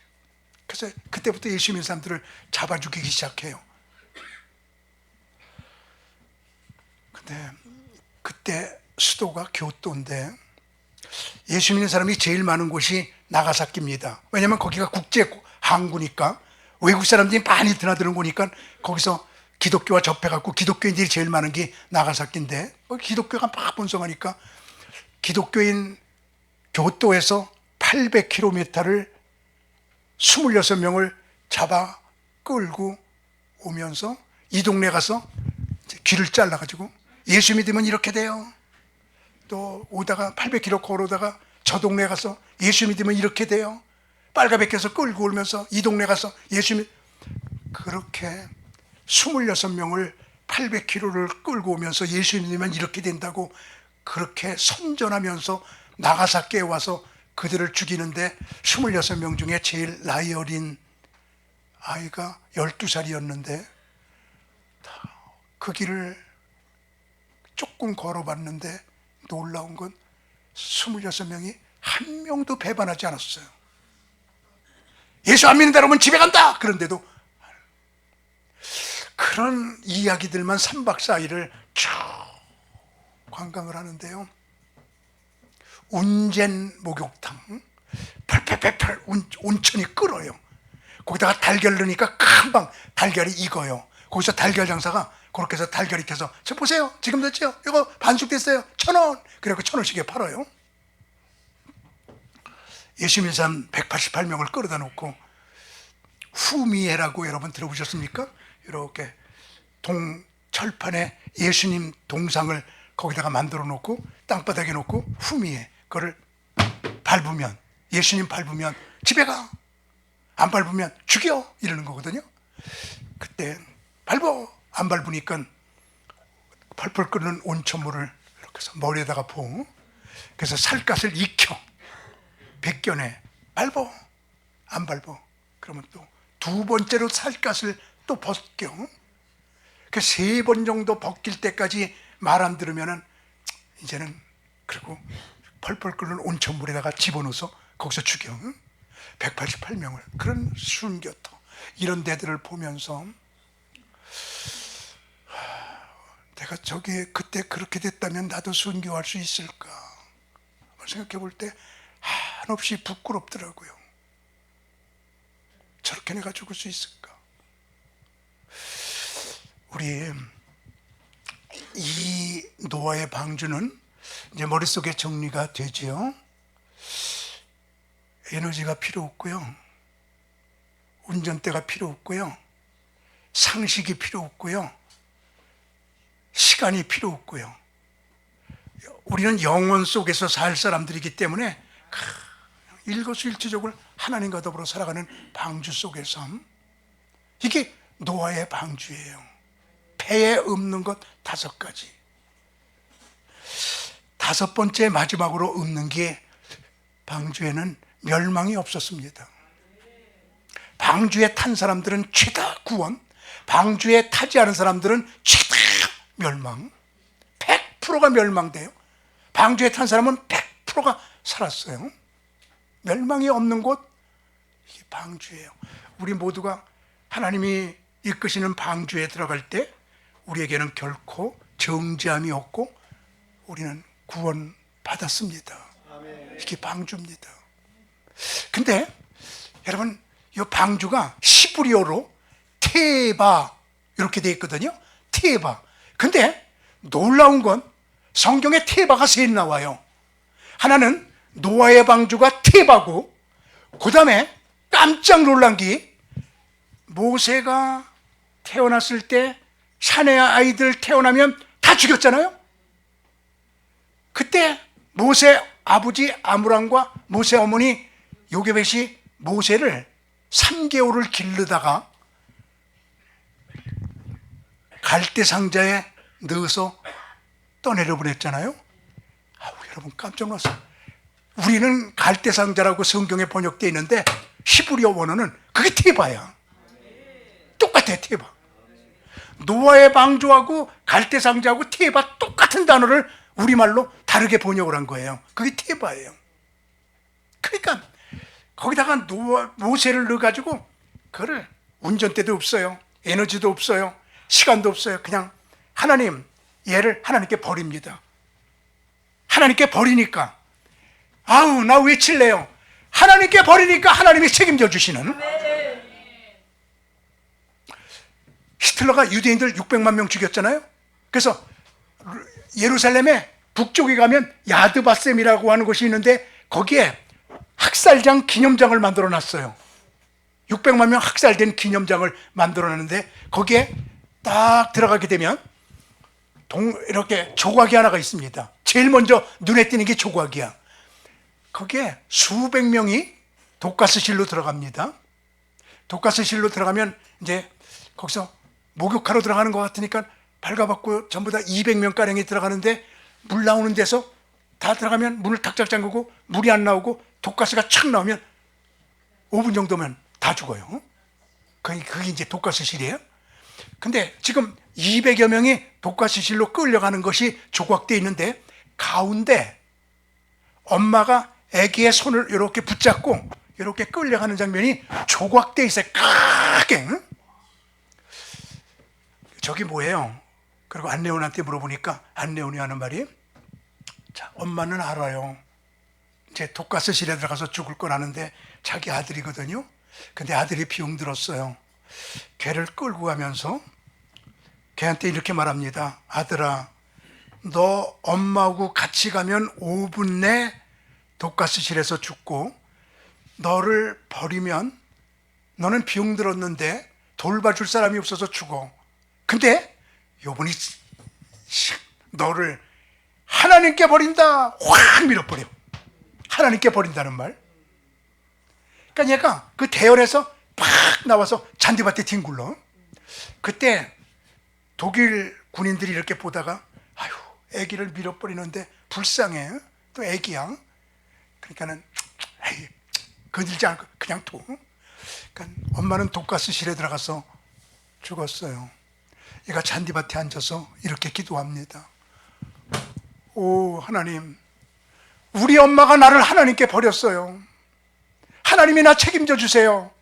그래서 그때부터 예수 믿는 사람들을 잡아 죽이기 시작해요. 근데 그때 수도가 교토인데 예수 믿는 사람이 제일 많은 곳이 나가사키입니다. 왜냐하면 거기가 국제 항구니까 외국 사람들이 많이 드나드는 거니까 거기서 기독교와 접해갖고 기독교인들이 제일 많은 게 나가사키인데 기독교가 막 번성하니까 기독교인 교토에서 800km를 26명을 잡아 끌고 오면서 이 동네 가서 귀를 잘라가지고 예수 믿으면 이렇게 돼요. 또 오다가 800km 걸어오다가 저 동네 가서 예수 믿으면 이렇게 돼요. 빨가벗겨서 끌고 오면서 이 동네 가서 예수 믿 그렇게 26명을 800km를 끌고 오면서 예수 믿으면 이렇게 된다고 그렇게 선전하면서 나가사키에 와서 그들을 죽이는데 26명 중에 제일 나이 어린 아이가 12살이었는데 그 길을 조금 걸어봤는데 놀라운 건 26명이 한 명도 배반하지 않았어요. 예수 안 믿는다 그러면 집에 간다! 그런데도 그런 이야기들만 3박 4일을 쭉 관광을 하는데요. 운젠 목욕탕, 팔팔팔팔 온천이 끓어요. 거기다가 달걀 넣으니까 금방 달걀이 익어요. 거기서 달걀 장사가 그렇게 해서 달걀 익혀서 저 보세요, 지금 됐죠? 이거 반숙됐어요. 1,000원. 그래갖고 1,000원씩에 팔아요. 예수 믿는 사람 188명을 끌어다 놓고 후미에라고 여러분 들어보셨습니까? 이렇게 철판에 예수님 동상을 거기다가 만들어 놓고 땅바닥에 놓고 후미에 그거를 밟으면 예수님 밟으면 집에 가. 안 밟으면 죽여 이러는 거거든요. 그때 밟어. 안 밟으니까 펄펄 끓는 온천물을 이렇게 해서 머리에다가 부어. 그래서 살갗을 익혀 벗겨내. 밟어. 안 밟어. 그러면 또 두 번째로 살갗을 또 벗겨. 그 세 번 정도 벗길 때까지 말 안 들으면은 이제는, 그리고 펄펄 끓는 온천물에다가 집어넣어서 거기서 죽여. 188명을. 그런 순교터, 이런 데들을 보면서 내가 저게 그때 그렇게 됐다면 나도 순교할 수 있을까 생각해 볼 때 한없이 부끄럽더라고요. 저렇게 내가 죽을 수 있을까? 우리 이 노아의 방주는 이제 머릿속에 정리가 되지요. 에너지가 필요 없고요, 운전대가 필요 없고요, 상식이 필요 없고요, 시간이 필요 없고요. 우리는 영혼 속에서 살 사람들이기 때문에 일거수일투족을 하나님과 더불어 살아가는 방주 속에서, 이게 노아의 방주예요. 배에 읊는 것 5가지. 5번째 마지막으로 읊는 게, 방주에는 멸망이 없었습니다. 방주에 탄 사람들은 죄다 구원, 방주에 타지 않은 사람들은 죄다 멸망. 100%가 멸망돼요. 방주에 탄 사람은 100%가 살았어요. 멸망이 없는 곳, 이게 방주예요. 우리 모두가 하나님이 이끄시는 방주에 들어갈 때 우리에게는 결코 정죄함이 없고 우리는 구원 받았습니다. 이게 방주입니다. 근데 여러분, 이 방주가 시브리어로 테바 이렇게 되어 있거든요. 테바. 근데 놀라운 건 성경에 테바가 3 나와요. 하나는 노아의 방주가 테바고, 그 다음에 깜짝 놀란 게, 모세가 태어났을 때 사내 아이들 태어나면 다 죽였잖아요. 그때 모세 아버지 아므람과 모세 어머니 요게벳이 모세를 3개월을 기르다가 갈대 상자에 넣어서 떠내려 보냈잖아요. 여러분 깜짝 놀랐어요. 우리는 갈대 상자라고 성경에 번역되어 있는데 히브리어 원어는 그게 테바야. 똑같아, 테바. 노아의 방주하고 갈대 상자하고 테바 똑같은 단어를 우리말로 다르게 번역을 한 거예요. 그게 테바예요. 그러니까 거기다가 모세를 넣어가지고, 그거를 운전대도 없어요, 에너지도 없어요, 시간도 없어요. 그냥 하나님, 얘를 하나님께 버립니다. 하나님께 버리니까, 아우 나 외칠래요. 하나님께 버리니까 하나님이 책임져 주시는. 히틀러가 유대인들 600만 명 죽였잖아요. 그래서 예루살렘에 북쪽에 가면 야드바셈이라고 하는 곳이 있는데 거기에 학살장 기념장을 만들어 놨어요. 600만 명 학살된 기념장을 만들어 놨는데 거기에 딱 들어가게 되면 이렇게 조각이 하나가 있습니다. 제일 먼저 눈에 띄는 게 조각이야. 거기에 수백 명이 독가스실로 들어갑니다. 독가스실로 들어가면 이제 거기서 목욕하러 들어가는 것 같으니까 발가벗고 전부 다 200명가량이 들어가는데, 물 나오는 데서 다 들어가면 문을 탁탁 잠그고 물이 안 나오고 독가스가 착 나오면 5분 정도면 다 죽어요. 그게 이제 독가스실이에요. 근데 지금 200여 명이 독가스실로 끌려가는 것이 조각되어 있는데, 가운데 엄마가 아기의 손을 이렇게 붙잡고 이렇게 끌려가는 장면이 조각되어 있어요. 크게. 저기 뭐예요? 그리고 안내원한테 물어보니까 안내원이 하는 말이, 자, 엄마는 알아요. 이제 독가스실에 들어가서 죽을 건 아는데 자기 아들이거든요. 근데 아들이 병들었어요. 걔를 끌고 가면서 걔한테 이렇게 말합니다. 아들아, 너 엄마하고 같이 가면 5분 내 독가스실에서 죽고, 너를 버리면 너는 병들었는데 돌봐줄 사람이 없어서 죽어. 근데 요번이 너를 하나님께 버린다. 확 밀어버려. 하나님께 버린다는 말. 그러니까 얘가 그 대열에서 팍 나와서 잔디밭에 뒹굴러. 그때 독일 군인들이 이렇게 보다가 아유, 애기를 밀어버리는데 불쌍해. 또 애기야. 그러니까는 에이, 건들지 않고 그냥 둬. 그러니까 엄마는 독가스실에 들어가서 죽었어요. 얘가 잔디밭에 앉아서 이렇게 기도합니다. 오 하나님, 우리 엄마가 나를 하나님께 버렸어요. 하나님이 나 책임져 주세요.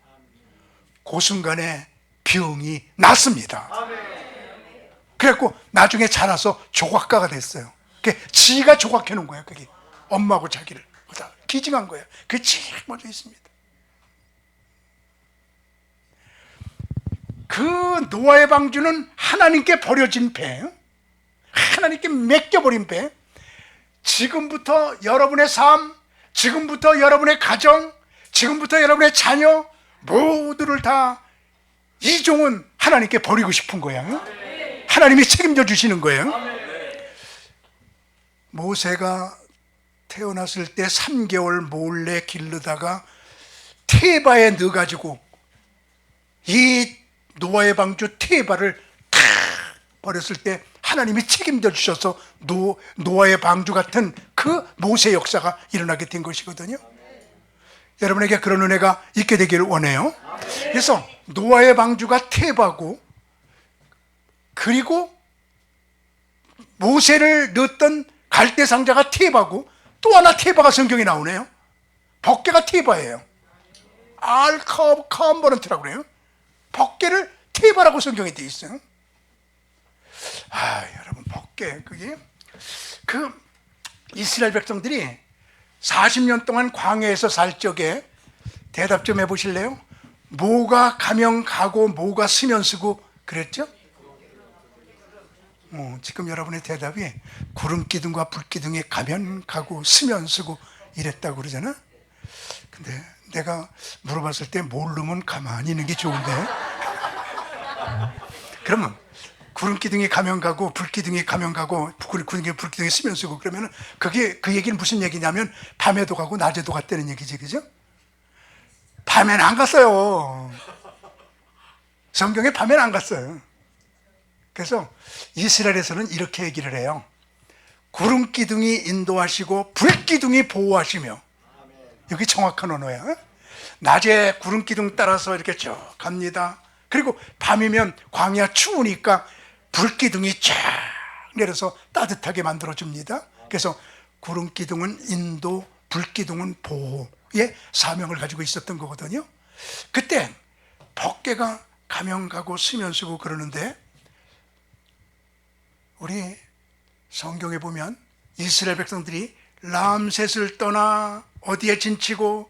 그 순간에 병이 났습니다. 그래갖고 나중에 자라서 조각가가 됐어요. 지가 조각해 놓은 거예요. 그게 엄마하고 자기를 기증한 거예요. 그게 쭉 맺어 있습니다. 그 노아의 방주는 하나님께 버려진 배, 하나님께 맡겨버린 배. 지금부터 여러분의 삶, 지금부터 여러분의 가정, 지금부터 여러분의 자녀 모두를 다 이종은 하나님께 버리고 싶은 거예요. 하나님이 책임져 주시는 거예요. 모세가 태어났을 때 3개월 몰래 기르다가 테바에 넣어가지고 이 노아의 방주 테바를 탁 버렸을 때 하나님이 책임져 주셔서 노아의 방주 같은 그 모세 역사가 일어나게 된 것이거든요. 여러분에게 그런 은혜가 있게 되기를 원해요. 그래서 노아의 방주가 테바고, 그리고 모세를 넣었던 갈대 상자가 테바고, 또 하나 테바가 성경에 나오네요. 법궤가 테바예요. 알카음버런트라고 그래요. 법궤를 테바라고 성경에 되어 있어요. 여러분, 법궤, 그게 그 이스라엘 백성들이 40년 동안 광야에서 살 적에 대답 좀 해보실래요? 뭐가 가면 가고 뭐가 쓰면 쓰고 그랬죠? 지금 여러분의 대답이 구름 기둥과 불 기둥이 가면 가고 쓰면 쓰고 이랬다고 그러잖아. 근데 내가 물어봤을 때 모르면 가만히 있는 게 좋은데. 그러면 구름 기둥이 가면 가고 불 기둥이 가면 가고 불 기둥이 쓰면 쓰고 그러면 그게 그 얘기는 무슨 얘기냐면 밤에도 가고 낮에도 갔다는 얘기지, 그죠? 밤에는 안 갔어요. 성경에 밤에는 안 갔어요. 그래서 이스라엘에서는 이렇게 얘기를 해요. 구름 기둥이 인도하시고 불 기둥이 보호하시며. 여기 정확한 언어야. 낮에 구름 기둥 따라서 이렇게 쭉 갑니다. 그리고 밤이면 광야 추우니까 불 기둥이 쫙 내려서 따뜻하게 만들어 줍니다. 그래서 구름 기둥은 인도, 불 기둥은 보호의 사명을 가지고 있었던 거거든요. 그때 법궤가 가면 가고 쓰면 쓰고 그러는데, 우리 성경에 보면 이스라엘 백성들이 람셋을 떠나 어디에 진치고,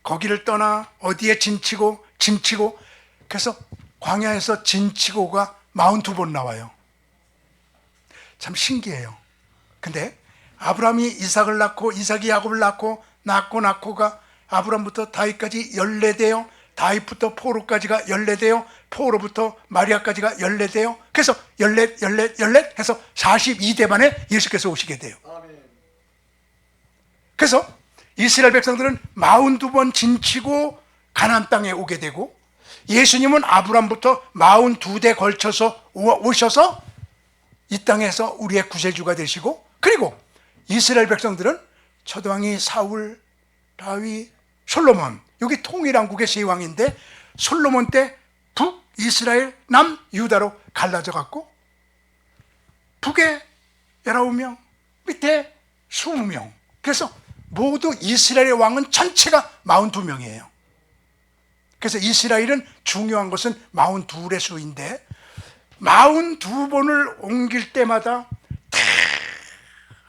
거기를 떠나 어디에 진치고, 그래서 광야에서 진치고가 42번 나와요. 참 신기해요. 근데 아브라함이 이삭을 낳고 이삭이 야곱을 낳고가 아브라함부터 다윗까지 14대요, 다윗부터 포로까지가 14대요, 포로부터 마리아까지가 14대요. 그래서 14 해서 42대 만에 예수께서 오시게 돼요. 그래서 이스라엘 백성들은 42번 진치고 가나안 땅에 오게 되고, 예수님은 아브라함부터 42대 걸쳐서 오셔서 이 땅에서 우리의 구세주가 되시고, 그리고 이스라엘 백성들은 첫왕이 사울, 다윗, 솔로몬, 여기 통일왕국의 세 왕인데 솔로몬 때 북이스라엘, 남유다로 갈라져 갖고 북에 19명, 밑에 20명, 그래서 모두 이스라엘의 왕은 전체가 42명이에요. 그래서 이스라엘은 중요한 것은 42의 수인데 42번을 옮길 때마다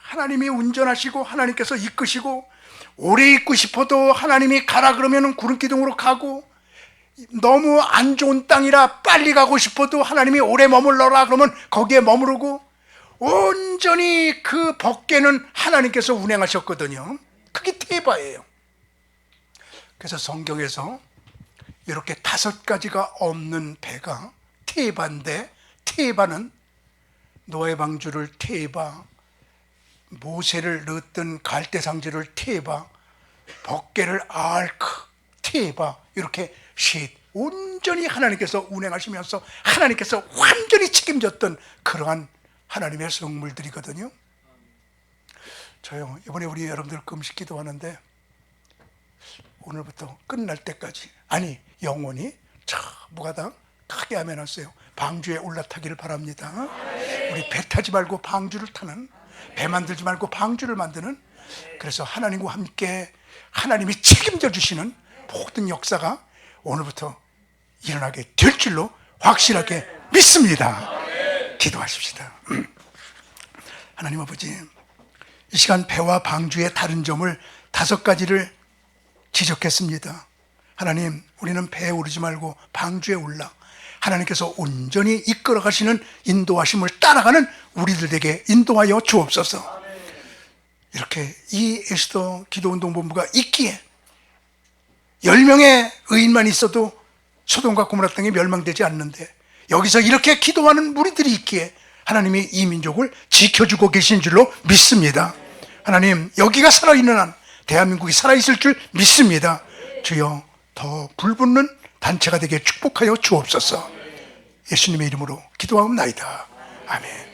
하나님이 운전하시고 하나님께서 이끄시고, 오래 있고 싶어도 하나님이 가라 그러면 구름기둥으로 가고, 너무 안 좋은 땅이라 빨리 가고 싶어도 하나님이 오래 머물러라 그러면 거기에 머무르고, 온전히 그 법궤는 하나님께서 운행하셨거든요. 그게 테바예요. 그래서 성경에서 이렇게 5가지가 없는 배가 테바인데, 테바는 노아의 방주를 테바, 모세를 넣었던 갈대상자를 테바, 법궤를 알크, 테바 이렇게 셋 온전히 하나님께서 운행하시면서 하나님께서 완전히 책임졌던 그러한 하나님의 성물들이거든요. 저요 이번에 우리 여러분들 금식 기도하는데 오늘부터 끝날 때까지 아니 영원히 무가당 크게 하면았어요. 방주에 올라타기를 바랍니다. 우리 배 타지 말고 방주를 타는, 배 만들지 말고 방주를 만드는, 그래서 하나님과 함께 하나님이 책임져 주시는 모든 역사가 오늘부터 일어나게 될 줄로 확실하게 믿습니다. 기도하십시다. 하나님 아버지, 이 시간 배와 방주의 다른 점을 5가지를 지적했습니다. 하나님, 우리는 배에 오르지 말고 방주에 올라 하나님께서 온전히 이끌어 가시는 인도하심을 따라가는 우리들에게 인도하여 주옵소서. 이렇게 이 에스더 기도운동본부가 있기에 10명의 의인만 있어도 소돔과 고모라 땅이 멸망되지 않는데, 여기서 이렇게 기도하는 무리들이 있기에 하나님이 이 민족을 지켜주고 계신 줄로 믿습니다. 하나님, 여기가 살아있는 한 대한민국이 살아있을 줄 믿습니다. 주여, 더 불붙는 단체가 되게 축복하여 주옵소서. 예수님의 이름으로 기도하옵나이다. 아멘.